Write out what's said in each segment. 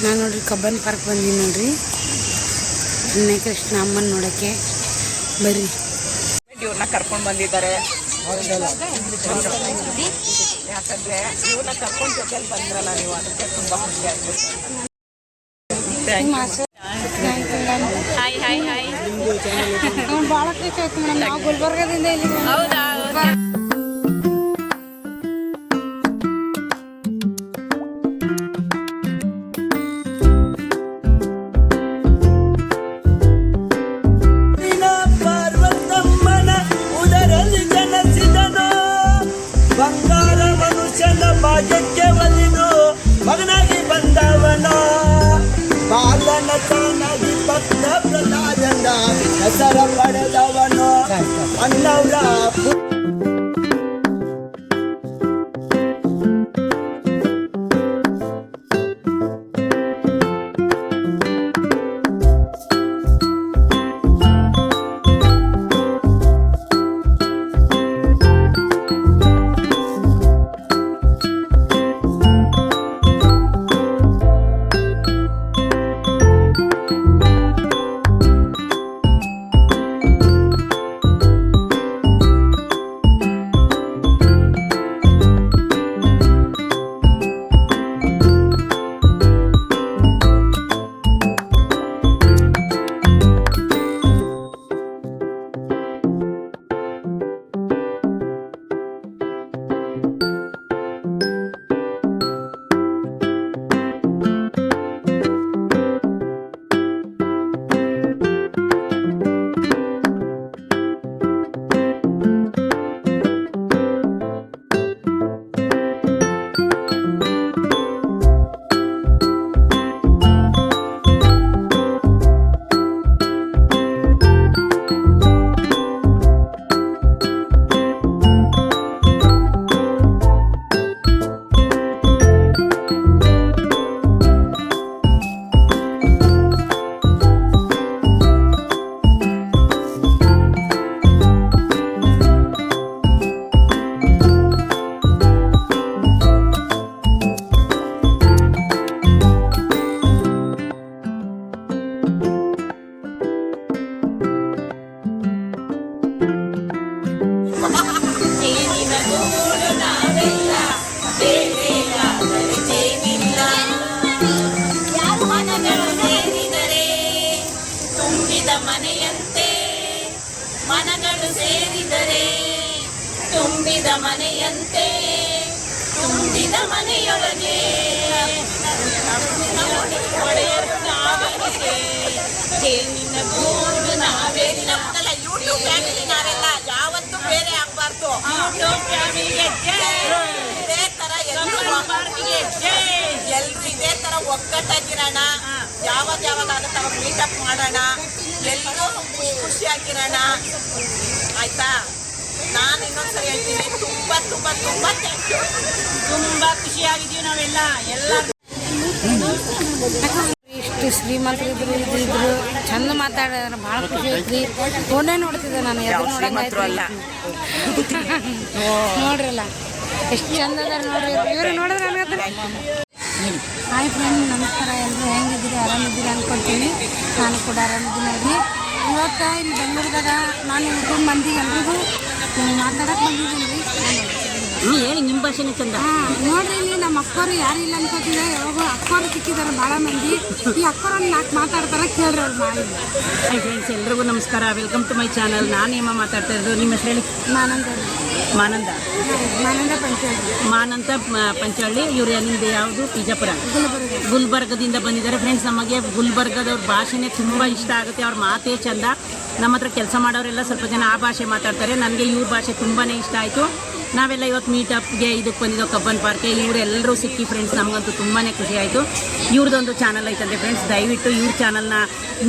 ನಾನು ನೋಡ್ರಿ Cubbon park ಬಂದೀನಿ ನೋಡ್ರಿ. ಕೃಷ್ಣ ಅಮ್ಮನ ನೋಡೋಕ್ಕೆ ಬರ್ರಿ. ಇವ್ರನ್ನ ಕರ್ಕೊಂಡು ಬಂದಿದ್ದಾರೆ. ಯಾಕಂದ್ರೆ ಇವ್ರನ್ನ ಕರ್ಕೊಂಡು ಜೊತೆಲಿ ಬಂದ್ರಲ್ಲ ನೀವು, ಅದಕ್ಕೆ ತುಂಬಾ ಖುಷಿ ಆಗ್ತದೆ. ಭಾಳ ಖುಷಿ ಆಯ್ತು ಮೇಡಮ್. ನಾವು ಗುಲ್ಬರ್ಗದಿಂದ ಇಲ್ಲಿ. ಹೌದಾ? ಬಂಗಾರ ಮನುಷ್ಯನ ಭಾಗ್ಯಕ್ಕೆ ಒಲಿದು ಮಗನಾಗಿ ಬಂದವನ ಬಾಲನ ತಾನಾಗಿ ಭಕ್ತ ಪ್ರಹ್ಲಾದನ ಹೆಸರ ಪಡೆದವನು ಅನ್ನವರ ಮನಗಳು ಸೇರಿದರೆ ತುಂಬಿದ ಮನೆಯಂತೆ, ತುಂಬಿದ ಮನೆಯೊಳಗೆ ಒಡೆಯರು ನಾವೆನಿಗೆ, ನಿನ್ನ ಗೂಡು ನಾವೇ. ನಮ್ದೆಲ್ಲ ಯೂಟ್ಯೂಬ್ ಫ್ಯಾಮಿಲಿ ನಾವೆಲ್ಲ ಯಾವತ್ತೂ ಬೇರೆ ಆಗ್ಬಾರ್ದು. ಯೂಟ್ಯೂಬ್ ಫ್ಯಾಮಿಲಿಗೆ ಇದೇ ತರ ಎಲ್ಲರೂ ಇದೇ ತರ ಒಗ್ಗಟ್ಟಾಗಿರೋಣ. ಯಾವಾಗ ಆಗುತ್ತೆ ಅವಾಗ ಮೀಟಪ್ ಮಾಡೋಣ, ಎಲ್ಲರೂ ಖುಷಿಯಾಗಿರೋಣ. ಆಯ್ತಾ? ನಾನು ಇನ್ನೊಂದ್ಸರಿ ಹೇಳ್ತೀನಿ, ತುಂಬಾ ತುಂಬಾ ತುಂಬಾ ಥ್ಯಾಂಕ್ ಯು. ತುಂಬಾ ಖುಷಿಯಾಗಿದ್ದೀವಿ ನಾವೆಲ್ಲ. ಇಷ್ಟು ಶ್ರೀಮಂತರಿದ್ರು ಇದ್ರು ಚಂದ ಮಾತಾಡಿದ್ರೆ ಭಾಳ ಖುಷಿ ಐತ್ರಿ. ಫೋನೇ ನೋಡ್ತಿದ್ದೆ ನಾನು, ಎದುರು ನೋಡಂಗಾಯ್ತು ಅಲ್ಲ. ನೋಡ್ರಲ್ಲ ಎಷ್ಟು ಚಂದ ಅದಾರ ನೋಡ್ರಿ ಇವ್ರು. ನೋಡಿದ್ರೆ ನನಗತ್ರ ಹಾಯ್ ಫ್ರೆಂಡ್, ನಮಸ್ಕಾರ. ಎಲ್ಲರೂ ಹೆಂಗಿದ್ದೀರಿ? ಆರಾಮಿದ್ದೀರಿ ಅಂದ್ಕೊಳ್ತೀನಿ. ನಾನು ಕೂಡ ಆರಾಮಿದ್ದೀನಿ ನೋಡ್ರಿ. ಇವತ್ತು ಇಲ್ಲಿ ಬೆಂಗಳೂರದಾಗ ನಾನು ಯೂಟ್ಯೂಬ್ ಮಂದಿಗೆ ಎಲ್ರಿಗೂ ಮಾತಾಡಕ್ಕೆ ಬಂದಿದ್ದೀನಿ ರೀ. ಹೇಳಿ, ನಿಮ್ಮ ಭಾಷೆನೇ ಚಂದ. ನೋಡ್ರಿ, ಇಲ್ಲಿ ನಮ್ಮ ಅಕ್ಕವರು ಯಾರಿಲ್ಲ ಅನ್ಕೋತಿದ್ದೆ. ಯಾವಾಗ ಅಕ್ಕವರು ಸಿಕ್ಕಿದ್ದಾರೆ ಭಾಳ ಮಂದಿ. ಈ ಅಕ್ಕವ್ರನ್ನ ನಾಲ್ಕು ಮಾತಾಡ್ತಾರೆ, ಕೇಳ್ರಿ ಅವ್ರು ಮಾಡಿ. ಹಾಯ್ ಫ್ರೆಂಡ್ಸ್, ಎಲ್ರಿಗೂ ನಮಸ್ಕಾರ. Welcome to my channel. ನಾನು ಹೇಮ ಮಾತಾಡ್ತಾ ಇರೋದು. ನಿಮ್ಮ ಹೆಸರು ಹೇಳಿ? ಮಾನಂದ ಪಂಚಹಳ್ಳಿ. ಇವ್ರು ನಿಮ್ಮದು ಯಾವುದು? ಬಿಜಾಪುರ, ಗುಲ್ಬರ್ಗದಿಂದ ಬಂದಿದ್ದಾರೆ. ಫ್ರೆಂಡ್ಸ್, ನಮಗೆ ಗುಲ್ಬರ್ಗದವ್ರ ಭಾಷೆನೇ ತುಂಬ ಇಷ್ಟ ಆಗುತ್ತೆ. ಅವ್ರ ಮಾತೇ ಚಂದ. ನಮ್ಮ ಹತ್ರ ಕೆಲಸ ಮಾಡೋರೆಲ್ಲ ಸ್ವಲ್ಪ ಜನ ಆ ಭಾಷೆ ಮಾತಾಡ್ತಾರೆ. ನನಗೆ ಇವ್ರ ಭಾಷೆ ತುಂಬಾ ಇಷ್ಟ ಆಯಿತು. ನಾವೆಲ್ಲ ಇವತ್ತು ಮೀಟಪ್ಗೆ ಇದಕ್ಕೆ ಬಂದಿದ್ದೋ ಕಬ್ಬನ್ ಪಾರ್ಕ್ಗೆ. ಇವರೆಲ್ಲರೂ ಸಿಕ್ಕಿ ಫ್ರೆಂಡ್ಸ್, ನಮಗಂತೂ ತುಂಬಾ ಖುಷಿ ಆಯಿತು. ಇವ್ರದ್ದೊಂದು ಚಾನಲ್ ಐತಂತೆ ಫ್ರೆಂಡ್ಸ್, ದಯವಿಟ್ಟು ಇವ್ರ ಚಾನಲ್ನ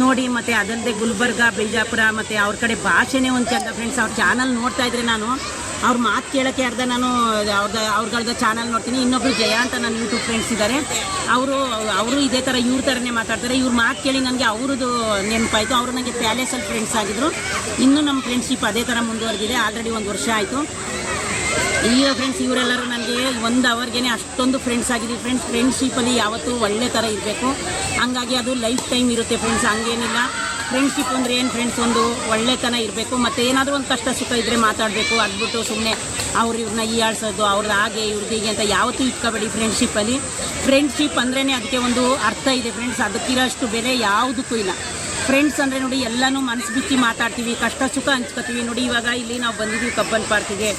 ನೋಡಿ. ಮತ್ತು ಅದಲ್ಲದೆ ಗುಲ್ಬರ್ಗ, ಬಿಜಾಪುರ ಮತ್ತು ಅವ್ರ ಕಡೆ ಭಾಷೆನೇ ಒಂದು ಚಂದ ಫ್ರೆಂಡ್ಸ್. ಅವ್ರ ಚಾನಲ್ ನೋಡ್ತಾ ಇದ್ರೆ ನಾನು ಅವ್ರ ಮಾತು ಕೇಳೋಕ್ಕೆ ಅರ್ಧ ನಾನು ಅವ್ರಗಳದ ಚಾನಲ್ ನೋಡ್ತೀನಿ. ಇನ್ನೊಬ್ರು ಜಯ ಅಂತ ನನ್ನ ಯೂಟ್ಯೂಬ್ ಫ್ರೆಂಡ್ಸ್ ಇದ್ದಾರೆ. ಅವರು ಇದೇ ಥರ ಇವ್ರ ಥರನೇ ಮಾತಾಡ್ತಾರೆ. ಇವ್ರ ಮಾತು ಕೇಳಿ ನನಗೆ ಅವ್ರದ್ದು ನೆನಪಾಯಿತು. ಅವರು ನನಗೆ ಪ್ಯಾಲೇಸಲ್ಲಿ ಫ್ರೆಂಡ್ಸ್ ಆಗಿದ್ದರು. ಇನ್ನೂ ನಮ್ಮ ಫ್ರೆಂಡ್ಶಿಪ್ ಅದೇ ಥರ ಮುಂದುವರೆದಿದೆ. ಆಲ್ರೆಡಿ 1 ವರ್ಷ ಆಯಿತು. ಈಗ ಫ್ರೆಂಡ್ಸ್ ಇವರೆಲ್ಲರೂ ನನಗೆ 1 ಅವರ್ಗೆ ಅಷ್ಟೊಂದು ಫ್ರೆಂಡ್ಸ್ ಆಗಿದ್ದೀವಿ ಫ್ರೆಂಡ್ಸ್. ಫ್ರೆಂಡ್ಶಿಪ್ಪಲ್ಲಿ ಯಾವತ್ತೂ ಒಳ್ಳೆ ಥರ ಇರಬೇಕು, ಹಂಗಾಗಿ ಅದು ಲೈಫ್ ಟೈಮ್ ಇರುತ್ತೆ ಫ್ರೆಂಡ್ಸ್. ಹಂಗೇನಿಲ್ಲ, ಫ್ರೆಂಡ್ಶಿಪ್ ಅಂದರೆ ಏನು ಫ್ರೆಂಡ್ಸ್, ಒಂದು ಒಳ್ಳೆತನ ಇರಬೇಕು. ಮತ್ತು ಏನಾದರೂ ಒಂದು ಕಷ್ಟ ಸುಖ ಇದ್ದರೆ ಮಾತಾಡಬೇಕು, ಅದ್ಬಿಟ್ಟು ಸುಮ್ಮನೆ ಇವ್ರನ್ನ ಹೀಯಾಳ್ಸೋದು, ಅವ್ರದ್ದು ಹಾಗೆ ಇವ್ರದ್ದು ಅಂತ ಯಾವತ್ತೂ ಇಟ್ಕೋಬೇಡಿ ಫ್ರೆಂಡ್ಶಿಪ್ಪಲ್ಲಿ. ಫ್ರೆಂಡ್ಶಿಪ್ ಅಂದ್ರೇ ಅದಕ್ಕೆ ಒಂದು ಅರ್ಥ ಇದೆ ಫ್ರೆಂಡ್ಸ್, ಅದಕ್ಕಿರೋಷ್ಟು ಬೆಲೆ ಯಾವುದಕ್ಕೂ ಇಲ್ಲ. ಫ್ರೆಂಡ್ಸ್ ಅಂದರೆ ನೋಡಿ ಎಲ್ಲನೂ ಮನಸ್ಸು ಬಿಚ್ಚಿ ಮಾತಾಡ್ತೀವಿ, ಕಷ್ಟ ಸುಖ ಹಂಚ್ಕೋತೀವಿ. ನೋಡಿ ಇವಾಗ ಇಲ್ಲಿ ನಾವು ಬಂದಿದ್ದೀವಿ ಕಬ್ಬನ್ ಪಾರ್ಕಿಗೆ,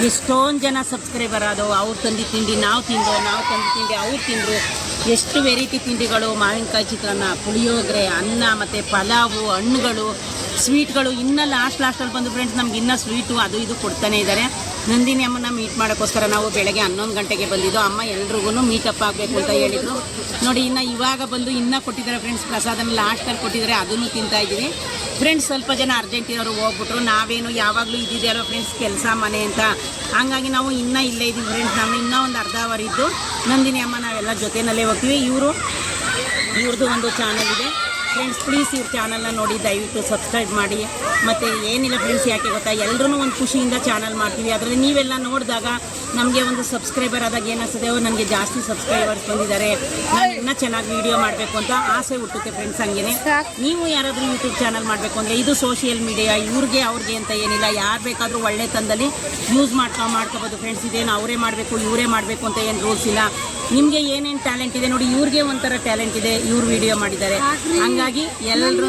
ಎಷ್ಟೊಂದು ಜನ ಸಬ್ಸ್ಕ್ರೈಬರ್ ಆದವು. ಅವ್ರು ತಂದು ತಿಂಡಿ ನಾವು ತಿಂದು, ನಾವು ತಂದು ತಿಂಡಿ ಅವ್ರು ತಿಂದರು. ಎಷ್ಟು ವೆರೈಟಿ ತಿಂಡಿಗಳು, ಮಾವಿನಕಾಯಿ ಚಿತ್ರಾನ್ನ, ಪುಳಿಯೋಗರೆ, ಅನ್ನ ಮತ್ತು ಪಲಾವು, ಹಣ್ಣುಗಳು, ಸ್ವೀಟ್ಗಳು. ಇನ್ನೂ ಲಾಸ್ಟಲ್ಲಿ ಬಂದು ಫ್ರೆಂಡ್ಸ್ ನಮ್ಗೆ ಇನ್ನೂ ಸ್ವೀಟು ಅದು ಇದು ಕೊಡ್ತಾನೆ ಇದ್ದಾರೆ. ನಂದಿನಿ ಅಮ್ಮನ ಮೀಟ್ ಮಾಡೋಕ್ಕೋಸ್ಕರ ನಾವು ಬೆಳಗ್ಗೆ 11 ಗಂಟೆಗೆ ಬಂದಿದ್ದು. ಅಮ್ಮ ಎಲ್ರಿಗೂ ಮೀಟಪ್ ಆಗಬೇಕು ಅಂತ ಹೇಳಿದರು. ನೋಡಿ ಇನ್ನು ಇವಾಗ ಬಂದು ಇನ್ನೂ ಕೊಟ್ಟಿದ್ದಾರೆ ಫ್ರೆಂಡ್ಸ್, ಪ್ರಸಾದನ ಲಾಸ್ಟಲ್ಲಿ ಕೊಟ್ಟಿದ್ದಾರೆ, ಅದನ್ನು ತಿಂತಾಯಿದ್ದೀವಿ ಫ್ರೆಂಡ್ಸ್. ಸ್ವಲ್ಪ ಜನ ಅರ್ಜೆಂಟಿನವರು ಹೋಗ್ಬಿಟ್ರು, ನಾವೇನು ಯಾವಾಗಲೂ ಇದ್ದಿದ್ದೆಯಲ್ಲ ಫ್ರೆಂಡ್ಸ್ ಕೆಲಸ ಮನೆ ಅಂತ, ಹಂಗಾಗಿ ನಾವು ಇನ್ನೂ ಇಲ್ಲೇ ಇದ್ದೀವಿ ಫ್ರೆಂಡ್ಸ್. ನಾವು ಇನ್ನೂ ಒಂದು ಅರ್ಧ ಅವರ್ ಇದ್ದು ನಂದಿನಿ ಅಮ್ಮ ನಾವೆಲ್ಲ ಜೊತೆಯಲ್ಲೇ ಹೋಗ್ತೀವಿ. ಇವ್ರದ್ದು ಒಂದು ಚಾನಲ್ ಇದೆ ಫ್ರೆಂಡ್ಸ್, ಪ್ಲೀಸ್ ಇವ್ರ ಚಾನಲ್ನ ನೋಡಿ ದಯವಿಟ್ಟು ಸಬ್ಸ್ಕ್ರೈಬ್ ಮಾಡಿ. ಮತ್ತು ಏನಿಲ್ಲ ಫ್ರೆಂಡ್ಸ್, ಯಾಕೆ ಗೊತ್ತಾ, ಎಲ್ಲರೂ ಒಂದು ಖುಷಿಯಿಂದ ಚಾನಲ್ ಮಾಡ್ತೀವಿ. ಅದರಲ್ಲಿ ನೀವೆಲ್ಲ ನೋಡಿದಾಗ ನಮಗೆ ಒಂದು ಸಬ್ಸ್ಕ್ರೈಬರ್ ಆದಾಗ ಏನಿಸ್ತದೆ, ನನಗೆ ಜಾಸ್ತಿ ಸಬ್ಸ್ಕ್ರೈಬರ್ಸ್ ಬಂದಿದ್ದಾರೆ, ನಾನು ಇನ್ನೂ ಚೆನ್ನಾಗಿ ವೀಡಿಯೋ ಮಾಡಬೇಕು ಅಂತ ಆಸೆ ಹುಟ್ಟುತ್ತೆ ಫ್ರೆಂಡ್ಸ್. ಹಂಗೆ ನೀವು ಯಾರಾದರೂ ಯೂಟ್ಯೂಬ್ ಚಾನಲ್ ಮಾಡಬೇಕು ಅಂದರೆ, ಇದು ಸೋಷಿಯಲ್ ಮೀಡಿಯಾ, ಅವ್ರಿಗೆ ಅಂತ ಏನಿಲ್ಲ, ಯಾರು ಬೇಕಾದರೂ ಒಳ್ಳೆ ತಂದಲ್ಲಿ ಯೂಸ್ ಮಾಡ್ಕೋಬೋದು ಫ್ರೆಂಡ್ಸ್. ಇದೇನು ಅವರೇ ಮಾಡಬೇಕು ಇವರೇ ಮಾಡಬೇಕು ಅಂತ ಏನು ರೂಲ್ಸ್ ಇಲ್ಲ. ನಿಮಗೆ ಏನೇನು ಟ್ಯಾಲೆಂಟ್ ಇದೆ ನೋಡಿ, ಇವ್ರಿಗೆ ಒಂಥರ ಟ್ಯಾಲೆಂಟ್ ಇದೆ, ಇವ್ರು ವಿಡಿಯೋ ಮಾಡಿದ್ದಾರೆ. ಹಂಗಾಗಿ ಎಲ್ಲರೂ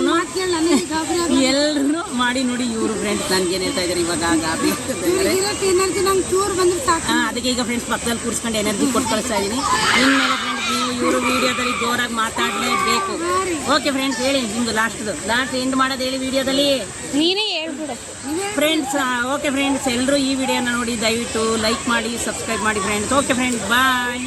ಮಾಡಿ ನೋಡಿ ಇವರು ಫ್ರೆಂಡ್ಸ್. ನನಗೇನು ಹೇಳ್ತಾ ಇದ್ದಾರೆ ಇವಾಗ ಗಾಬರಿ ಅದಕ್ಕೆ ಈಗ ಫ್ರೆಂಡ್ಸ್ ಪಕ್ಕದಲ್ಲಿ ಕೂರಿಸ್ಕೊಂಡು ಎನರ್ಜಿ ಕೊಟ್ಟು ಕಳಿಸ್ತಾ ಇದ್ದೀನಿ. ಇನ್ಮೇಲೆ ಫ್ರೆಂಡ್ಸ್ ನೀವು ಇವರು ವಿಡಿಯೋದಲ್ಲಿ ಜೋರಾಗಿ ಮಾತಾಡಲೇಬೇಕು. ಓಕೆ ಫ್ರೆಂಡ್ಸ್, ಹೇಳಿ ನಿಮ್ಮದು ಲಾಸ್ಟ್ ಎಂಡ್ ಮಾಡೋದು ಹೇಳಿ ವಿಡಿಯೋದಲ್ಲಿ ನೀನೇ ಹೇಳ್ಬಿಡು ಫ್ರೆಂಡ್ಸ್. ಓಕೆ ಫ್ರೆಂಡ್ಸ್, ಎಲ್ಲರೂ ಈ ವಿಡಿಯೋನ ನೋಡಿ ದಯವಿಟ್ಟು ಲೈಕ್ ಮಾಡಿ, ಸಬ್ಸ್ಕ್ರೈಬ್ ಮಾಡಿ ಫ್ರೆಂಡ್ಸ್. ಓಕೆ ಫ್ರೆಂಡ್ಸ್, ಬಾಯ್.